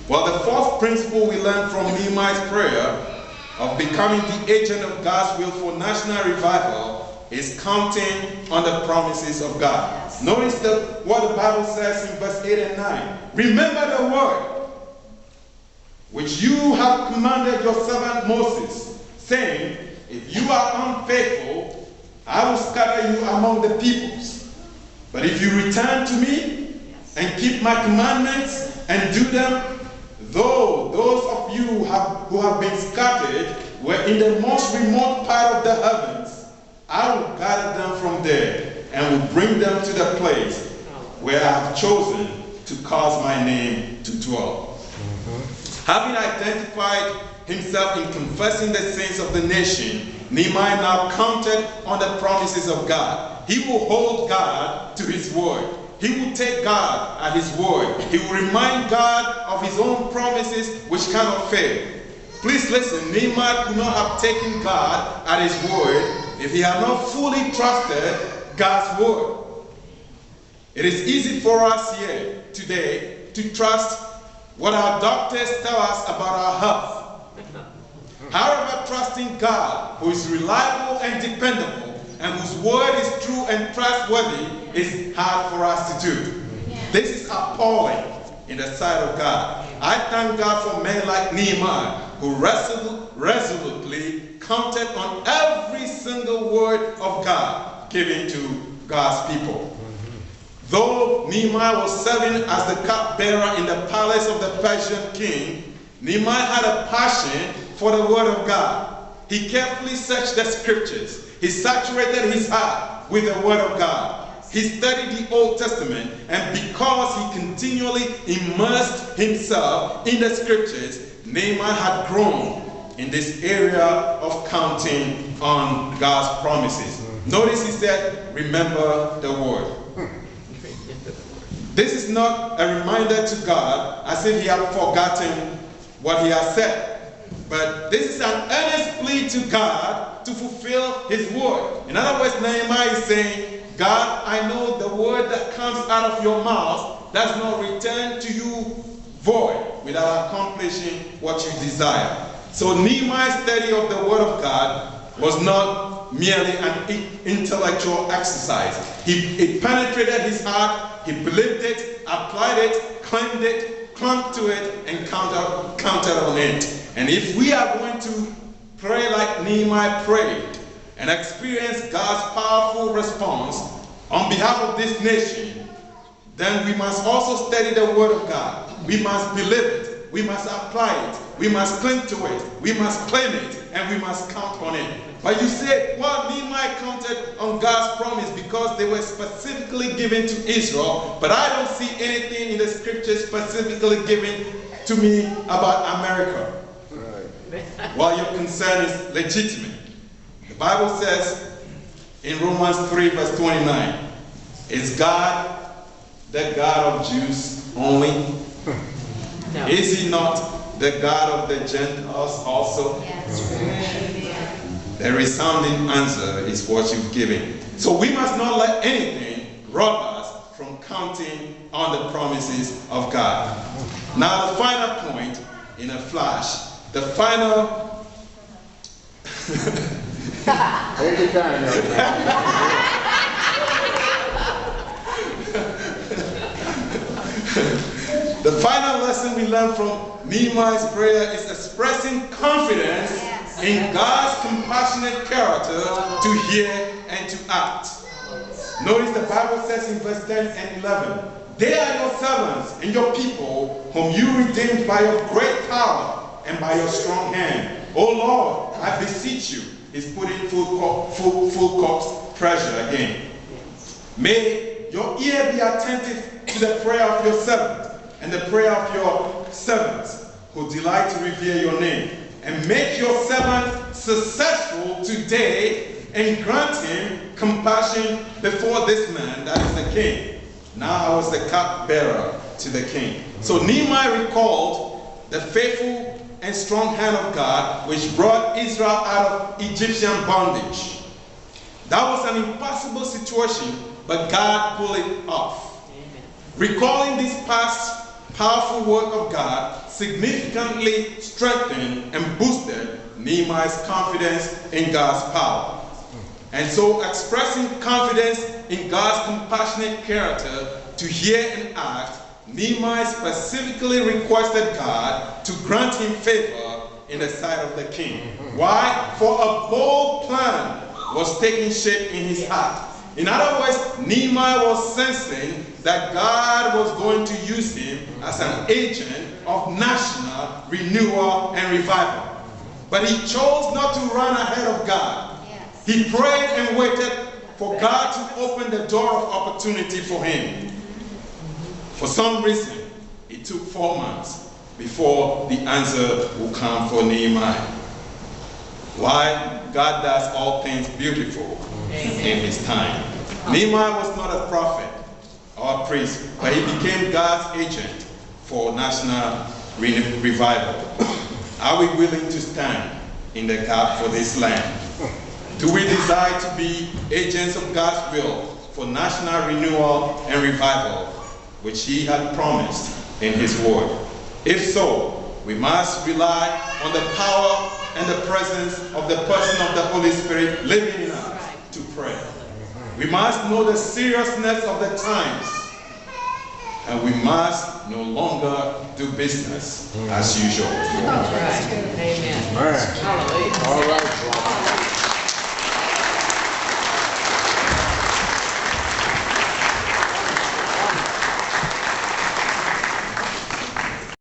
Well, the fourth principle we learn from Nehemiah's prayer of becoming the agent of God's will for national revival is counting on the promises of God. Yes. Notice what the Bible says in verse 8 and 9. Remember the word which you have commanded your servant Moses, saying, if you are unfaithful, I will scatter you among the peoples. But if you return to me and keep my commandments and do them, though those of you who have been scattered were in the most remote part of the heavens, I will gather them from there and will bring them to the place where I have chosen to cause my name to dwell. Having identified himself in confessing the sins of the nation, Nehemiah now counted on the promises of God. He will hold God to his word. He will take God at his word. He will remind God of his own promises which cannot fail. Please listen, Nehemiah could not have taken God at his word if he had not fully trusted God's word. It is easy for us here today to trust what our doctors tell us about our health. However, trusting God, who is reliable and dependable, and whose word is true and trustworthy, is hard for us to do. This is appalling in the sight of God. I thank God for men like Nehemiah, who resolutely counted on every single word of God given to God's people. Though Nehemiah was serving as the cupbearer in the palace of the Persian king, Nehemiah had a passion for the word of God. He carefully searched the scriptures. He saturated his heart with the word of God. He studied the Old Testament, and because he continually immersed himself in the scriptures, Nehemiah had grown in this area of counting on God's promises. Notice he said, remember the word. This is not a reminder to God as if he had forgotten what he has said. But this is an earnest plea to God to fulfill his word. In other words, Nehemiah is saying, God, I know the word that comes out of your mouth does not return to you void without accomplishing what you desire. So Nehemiah's study of the word of God was not merely an intellectual exercise. It penetrated his heart, he believed it, applied it, claimed it, clung to it, and counted on it. And if we are going to pray like Nehemiah prayed and experience God's powerful response on behalf of this nation, then we must also study the word of God. We must believe it. We must apply it. We must cling to it. We must claim it. And we must count on it. But you say, well, Nehemiah counted on God's promise because they were specifically given to Israel, but I don't see anything in the scriptures specifically given to me about America. Well, your concern is legitimate. The Bible says in Romans 3 verse 29, is God the God of Jews only? No. Is he not the God of the Gentiles also? Yes. The resounding answer is what you've given. So we must not let anything rob us from counting on the promises of God. Now the final point in a flash. The final Take your time, the final lesson we learn from Nehemiah's prayer is expressing confidence in God's compassionate character to hear and to act. Notice the Bible says in verse 10 and 11, they are your servants and your people whom you redeemed by your great power and by your strong hand. O Lord, I beseech you. He's putting full court pressure again. May your ear be attentive to the prayer of your servant and the prayer of your servants who delight to revere your name. And make your servant successful today and grant him compassion before this man, that is the king. Now I was the cupbearer to the king. So Nehemiah recalled the faithful and strong hand of God which brought Israel out of Egyptian bondage. That was an impossible situation, but God pulled it off. Amen. Recalling this past powerful work of God significantly strengthened and boosted Nehemiah's confidence in God's power. And so, expressing confidence in God's compassionate character to hear and act, Nehemiah specifically requested God to grant him favor in the sight of the king. Why? For a bold plan was taking shape in his heart. In other words, Nehemiah was sensing that God was going to use him as an agent of national renewal and revival. But he chose not to run ahead of God. He prayed and waited for God to open the door of opportunity for him. For some reason, it took 4 months before the answer will come for Nehemiah. Why? God does all things beautiful in his time. Nehemiah was not a prophet or a priest, but he became God's agent for national revival. Are we willing to stand in the gap for this land? Do we desire to be agents of God's will for national renewal and revival, which he had promised in his word? If so, we must rely on the power and the presence of the person of the Holy Spirit living in us to pray. We must know the seriousness of the times, and we must no longer do business as usual. That's right. Amen. All right. Hallelujah. All right.